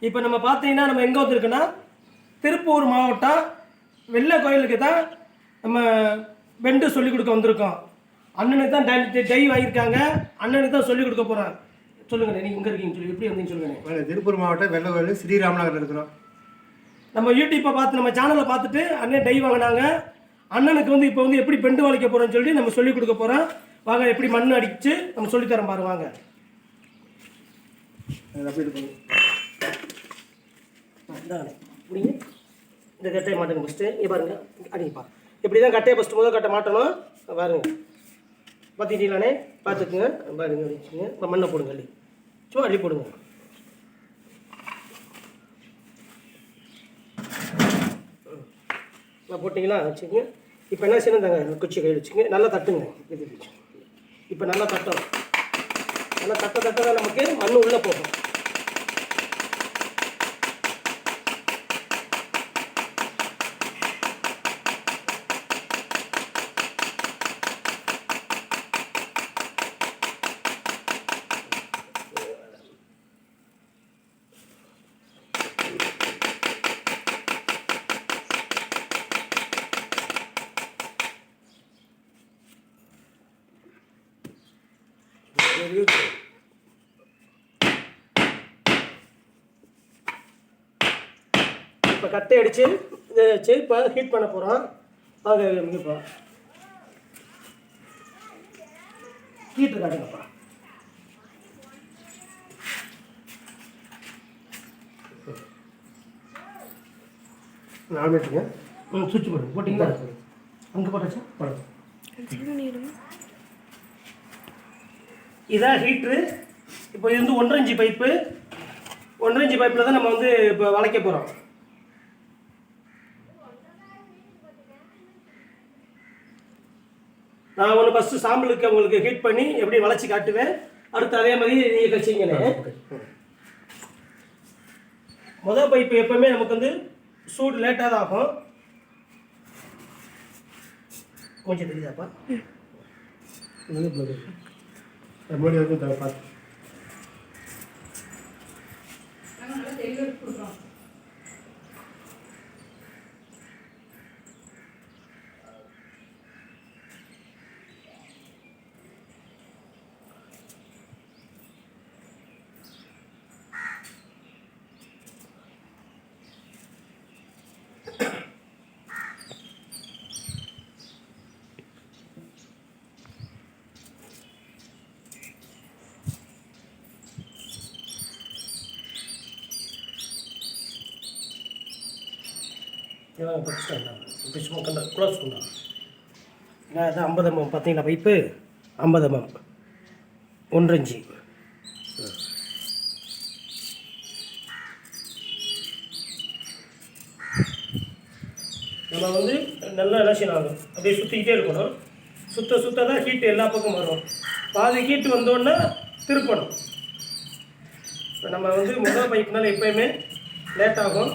இப்போ நம்ம பார்த்தீங்கன்னா நம்ம எங்கே வந்திருக்கோன்னா திருப்பூர் மாவட்டம் வெள்ளை கோயிலுக்கு தான் நம்ம பெண்டு சொல்லிக் கொடுக்க வந்திருக்கோம். அண்ணனுக்கு தான் டை வாங்கியிருக்காங்க, அண்ணனுக்கு தான் சொல்லிக் கொடுக்க போகிறேன். சொல்லுங்கண்ணே, நீங்கள் இங்கே இருக்கீங்க சொல்லி எப்படி வந்தீங்கன்னு சொல்லுங்கண்ணே. திருப்பூர் மாவட்டம் வெள்ளை கோயில் ஸ்ரீராமநகரில் இருக்கிறோம். நம்ம யூடியூப்பை பார்த்து நம்ம சேனலை பார்த்துட்டு அண்ணன் டை வாங்கினாங்க. அண்ணனுக்கு வந்து இப்போ வந்து எப்படி பெண்டு வளைக்க போகிறோன்னு சொல்லி நம்ம சொல்லிக் கொடுக்க போகிறோம். வாங்க, எப்படி மண் அடித்து நம்ம சொல்லித்தரோம் பாருங்க. வாங்க முடிங்க. இந்த கட்டையை மாட்டுங்க ஃபஸ்ட்டு. இங்கே பாருங்க, அடிங்கப்பா. இப்படி தான் கட்டையை ஃபஸ்ட்டு முதல் கட்டை மாட்டணும். பாருங்க, பார்த்துட்டீங்களாண்ணே? பார்த்துக்குங்க. பாருங்க, அடிச்சுங்க. இப்போ மண்ணை போடுங்க, அள்ளி சும்மா அள்ளி போடுங்க. போட்டிங்களா? வச்சுக்கோங்க. இப்போ என்ன செய்யணும், தாங்க குச்சி கையில் வச்சுங்க. நல்லா தட்டுங்க. இது இப்போ நல்லா தட்டணும். நல்லா தட்ட தான் நமக்கு மண் உள்ளே போகும். இப்போ கட்டை அடித்து இதை வச்சு இப்போ ஹீட் பண்ண போகிறோம். அது இப்போ ஹீட்ரு காட்டுங்கப்பா. நார்மேட்டுங்க. சுவிட்ச் போடுங்க. போட்டிங்களா? அங்கே போட்டாச்சா? போடுங்க. இதான் ஹீட்ரு. இப்போ இது வந்து 1.5 இன்ச்சு பைப்பு. 1.5 இன்ச்சு பைப்பில் தான் நம்ம வந்து இப்போ வளைக்க போகிறோம். நான் ஒன்று ஃபஸ்ட்டு சாம்பிளுக்கு உங்களுக்கு ஹீட் பண்ணி எப்படி வளைச்சி காட்டுவேன். அடுத்து அதே மாதிரி நீங்கள் கழிச்சிங்கண்ணே. முதல் பைப்பு எப்போவுமே நமக்கு வந்து சூடு லேட்டாக தான் ஆகும். கொஞ்சம் தெரியுதாப்பா? மறுபடியும் இருக்கும் பார்த்து. க்ளோஸ் பண்ணா நான் அது 50 mm பார்த்தீங்களா? Pipe 50 mm 1.5 inch. நம்ம வந்து நல்லா என்ன செய்யணும், அப்படியே சுற்றிக்கிட்டே இருக்கணும். சுத்த தான் ஹீட்டு எல்லா பக்கம் வரும். பாதி ஹீட்டு வந்தோடனே திருப்பணும். இப்போ நம்ம வந்து முதல் பைப்புனால எப்போயுமே லேட் ஆகும்.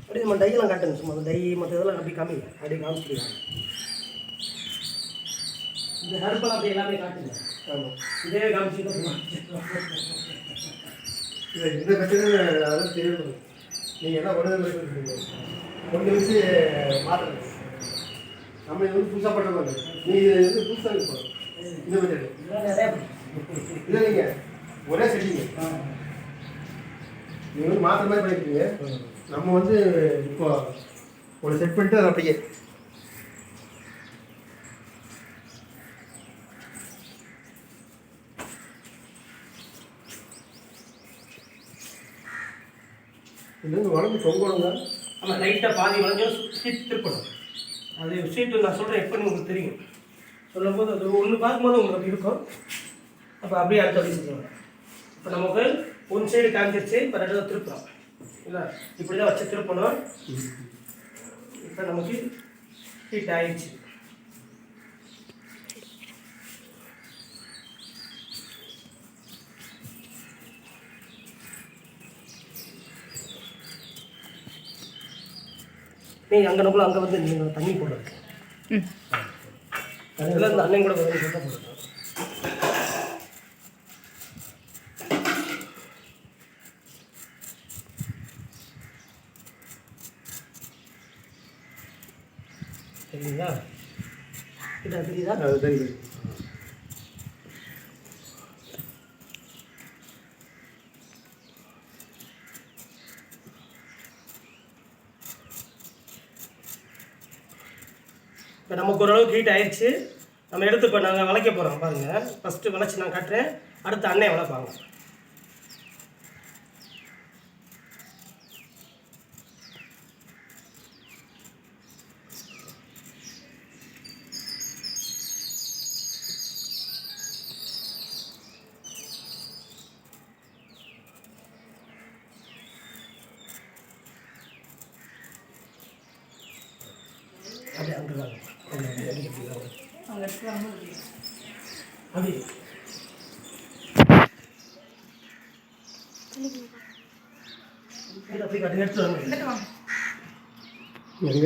அப்படி நம்ம டையெல்லாம் காட்டுங்க. சும்மா டை மற்ற இதெல்லாம் அப்படி காமிங்க. அப்படி காமிச்சிக்கலாம். இந்த ஹெர்பல் அப்படி எல்லாமே காட்டுங்க. ஆமாம், இதே காமிச்சிட்டு இந்த பிரச்சனை அதெல்லாம் தெரியும். நீங்கள் என்ன கொண்டு வச்சு மாற்றுங்க. நம்ம இது வந்து புதுசாக பண்ணுற மாதிரி. நீங்கள் இது வந்து புதுசாக இருக்கும். இந்த மாதிரி இல்லை, நீங்கள் ஒரே செட்டிங்க. நீங்கள் வந்து மாற்றுற மாதிரி பண்ணியிருக்கீங்க. நம்ம வந்து இப்போ ஒரு செட் பண்ணிட்டு அதை அப்படியே இது வளர்ந்து தொங்கணுங்க. நம்ம லைட்டாக பாதி வளைஞ்சும் சுற்றி திருப்பணும். அது சீட்டு நான் சொல்கிறேன் எப்போன்னு உங்களுக்கு தெரியும். சொல்லும்போது அது ஒன்று பார்க்கும்போது உங்களுக்கு இருக்கும். அப்போ அப்படியே அடுத்த வழி செஞ்சுருவாங்க. இப்போ நமக்கு ஒன் சைடு காமிச்சிருச்சு. இப்போ 2 திருப்புறோம். இல்லை, இப்படி தான் வச்சு திருப்பணும். இப்போ நமக்கு ஹீட் ஆயிடுச்சு. நீ அங்கே நம்மளும் அங்கே வந்து நீங்கள் தண்ணி போடுறது அதெல்லாம் இந்த அண்ணன் கூட வந்து சொல்ல போடுறது. சரிங்களா? கிட்ட தெரியுதா? அது சரி. இப்போ நமக்கு ஓரளவுக்கு ஹீட் ஆயிடுச்சு. நம்ம எடுத்து இப்போ நாங்கள் வளைக்க போகிறோம் பாருங்கள். ஃபஸ்ட்டு வளைச்சி நான் காட்டுறேன், அடுத்து அண்ணன் வளைப்பாங்க. அப்படியே அங்கே வாங்க. அது அப்படி கட்டி எடுத்து வாங்க.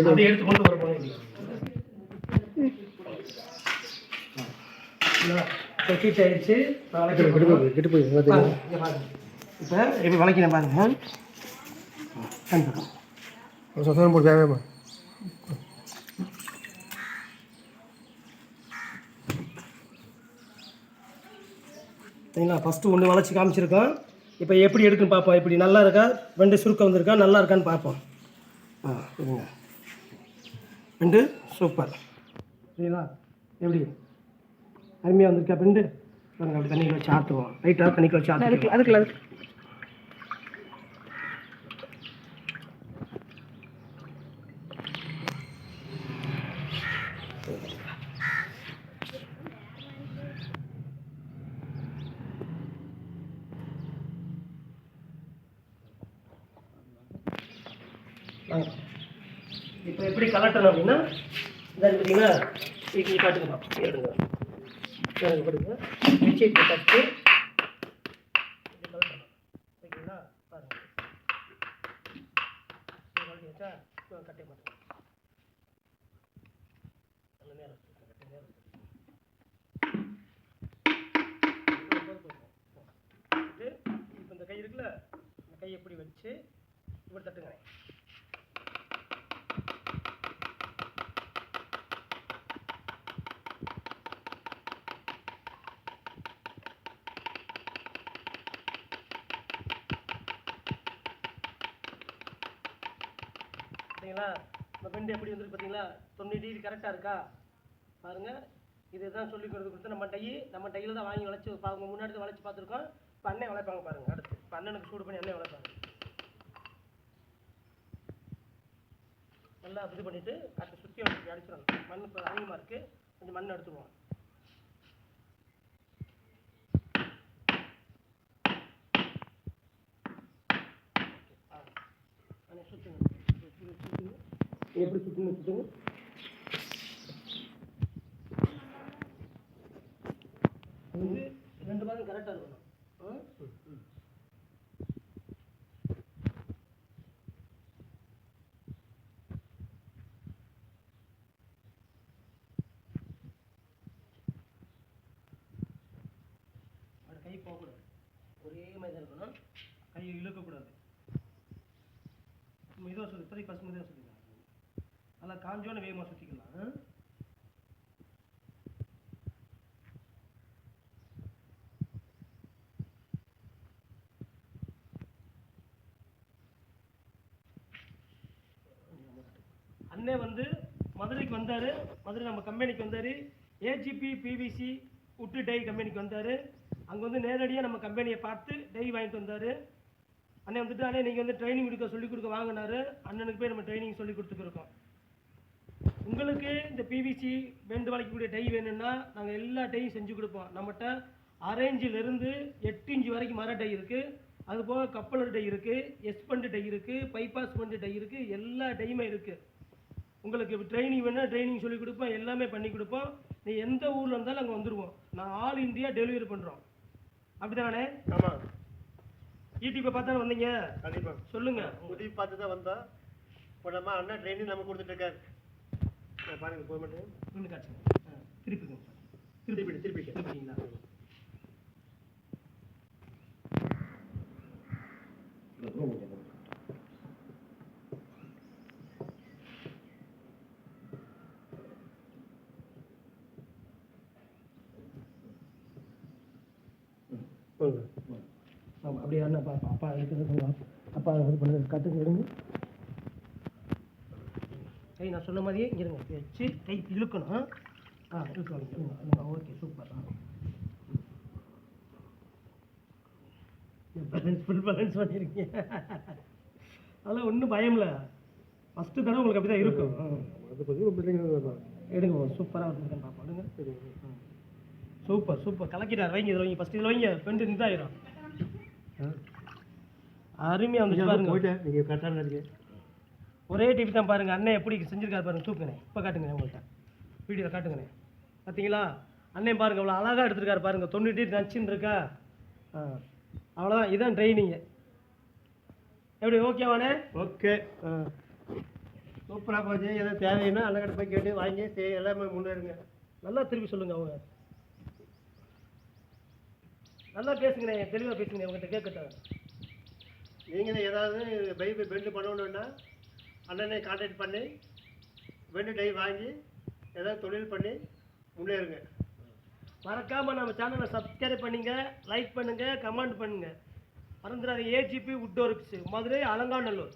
அப்படியே எடுத்து கொண்டு வர போனீங்க. ஹீட் ஆயிடுச்சு. கெட்டு போய் இப்போ எப்படி வளைக்கிறேன் பாருங்க. சத்தம் போட்டு தேவையாமா சரிங்களா? ஃபஸ்ட்டு ஒன்று வளைச்சி காமிச்சிருக்கோம். இப்போ எப்படி எடுக்குன்னு பார்ப்போம். இப்படி நல்லா இருக்கா, வெண்டு சுருக்கம் வந்திருக்கா, நல்லா இருக்கான்னு பார்ப்போம். சரிங்க, வெண்டு சூப்பர். சரிங்களா? எப்படி அருமையாக வந்திருக்கா வெண்டு? பாருங்க, அப்படி தண்ணிக்கு வச்சு ஆற்றுவோம். லைட்டாக தண்ணிக்கு வச்சு ஆற்றுவோம். அதுக்குள்ள இப்போ எப்படி கலட்டணும் அப்படின்னா, இதான் பார்த்தீங்கன்னா இப்படி காட்டுக்கணும். எடுங்க எடுங்க கொடுங்க வச்சு இப்போ கட்டு இப்படி கலட்டணும். ஓகேங்களா? பாருங்கள், கலட்டி வச்சா கட்டே மாட்டேன். நல்ல நேரம் கட்டை நேரம் இப்போ இந்த கை இருக்குல்ல, இந்த கை எப்படி வச்சு இப்படி தட்டுங்க. பார்த்தீங்களா? இந்த பெண்டு எப்படி வந்துருக்கு பார்த்தீங்களா? 90 டிகிரி கரெக்டாக இருக்கா பாருங்கள். இதுதான் சொல்லி கொடுத்து நம்ம டையில் தான் வாங்கி வளைச்சி அவங்க முன்னாடி வளைச்சி பார்த்துருக்கோம். இப்போ அண்ணன் வளைப்பாங்க பாருங்கள். அடுத்து இப்போ அண்ணனுக்கு சூடு பண்ணி அண்ணன் வளைப்பாங்க. நல்லா இது பண்ணிவிட்டு அடுத்து சுற்றி அடிச்சிடணும். மண் இப்போ அதிகமாக இருக்குது, கொஞ்சம் மண் எடுத்துருவோம். சுற்றுங்க, எப்படி சுற்றுங்க. வந்து 2 பாகம் கரெக்டாக இருக்கணும். கை போகக்கூடாது, ஒரே மாதிரி தான் இருக்கணும். கை இழுக்கக்கூடாது. மெதுவாக சுற்றி, இப்போதைக்கு ஃபஸ்ட் மெதுவாக சுற்றிக்கலாம். நல்லா காஞ்சோன்னு வேகமாக சுற்றிக்கலாம். அண்ணே வந்து மதுரைக்கு வந்தார். மதுரை நம்ம கம்பெனிக்கு வந்தார். ஏஜிபி பிவிசி உட்டு டை கம்பெனிக்கு வந்தார். அங்கே வந்து நேரடியாக நம்ம கம்பெனியை பார்த்து டை வாங்கிட்டு வந்தார். அண்ணன் வந்துட்டு, அண்ணே நீங்கள் வந்து ட்ரைனிங் சொல்லிக் கொடுக்க வாங்கினார். அண்ணனுக்கு போய் நம்ம ட்ரைனிங் சொல்லி கொடுத்துருக்கோம். உங்களுக்கு இந்த பிவிசி பெண்டு வளைக்கக்கூடிய டை வேணும்னா நாங்கள் எல்லா டையும் செஞ்சு கொடுப்போம். நம்மகிட்ட அரேஞ்சிலிருந்து 8 இன்ச்சு வரைக்கும் மர டை இருக்குது. அதுபோக கப்பலர் டை இருக்குது, எஸ்பண்டு டை இருக்குது, பைபாஸ் பண்டு டை இருக்குது, எல்லா டையுமே இருக்குது. உங்களுக்கு ட்ரைனிங் வேணும்னா ட்ரைனிங் சொல்லிக் கொடுப்போம், எல்லாமே பண்ணி கொடுப்போம். நீ எந்த ஊரில் இருந்தாலும் அங்கே வந்துடுவோம். நான் ஆல் இந்தியா டெலிவரி பண்ணுறோம். அப்படி தானே? ஆமாம். யூடியூப்பை பார்த்தாலும் வந்தீங்க? கண்டிப்பாக சொல்லுங்கள். யூடியூப் பார்த்து தான் வந்தோம். இப்போ நம்ம அண்ணா ட்ரைனிங் நம்ம கொடுத்துட்ருக்காரு. பாருங்கள் போக மாட்டேன். இன்னும் காட்சுங்க. திருப்பிங்க. திருப்பிங்களா? ஆமாம் அப்படியே அண்ணா அப்பா இருக்கிறது அப்பா இது பண்ணுறது கட்டுங்க எடுங்க. கை நான் சொன்ன மாதிரியே இருங்க வச்சு கை இழுக்கணும். இழுக்கணும். Okay super. Balance full balance பண்ணியிருக்கீங்க. அதெல்லாம் ஒன்றும் பயம் இல்லை. ஃபஸ்ட்டு தடவை உங்களுக்கு அப்படி தான் இருக்கும். அதை பற்றி எடுங்க சூப்பராக வந்துருக்கேன் பாப்பா. எடுங்க. சூப்பர் சூப்பர் கலக்கிட்டார். வைங்க இதில் வைங்க. ஃபஸ்ட் இதில் வைங்க. பெண்டு இதாயிரும். அருமையாக வந்துச்சு பாருங்க. போயிட்டேன். நீங்கள் கரெக்டாக நினைக்கிறேன். ஒரே டிவி தான் பாருங்கள். அண்ணன் எப்படி செஞ்சுருக்காரு பாருங்க. தூக்குங்கண்ணே. இப்போ காட்டுங்கண்ணே உங்கள்கிட்ட வீடியோவில் காட்டுங்கண்ணே. பார்த்தீங்களா அண்ணன் பாருங்கள் அவ்வளோ அழகாக எடுத்துருக்காரு பாருங்கள். 90 நச்சுன்னு இருக்கா. அவ்வளோதான். இதுதான் ட்ரைனிங்கு. எப்படி ஓகேவாண்ணே? ஓகே. சூப்பராக போச்சு. எதாவது தேவைன்னா அண்ணன் போய் கேட்டு வாங்கி எல்லாமே முன்னேறுங்க. நல்லா திருப்பி சொல்லுங்கள். அவங்க நல்லா பேசுங்கண்ணே. தெளிவாக பேசுங்கண்ணே. உங்கள்கிட்ட கேட்கட்டேன். நீங்களும் ஏதாவது பைப்பு பெண்டு பண்ணணுன்னா அண்ணனை கான்டாக்ட் பண்ணி பெண்டு டை வாங்கி ஏதாவது தொழில் பண்ணி முன்னேறுங்க. மறக்காமல் நம்ம சேனலை சப்ஸ்கிரைப் பண்ணுங்க, லைக் பண்ணுங்கள், கமெண்ட் பண்ணுங்கள். மறந்துடாதீங்க. AGP would works, Madurai, Alanganallur.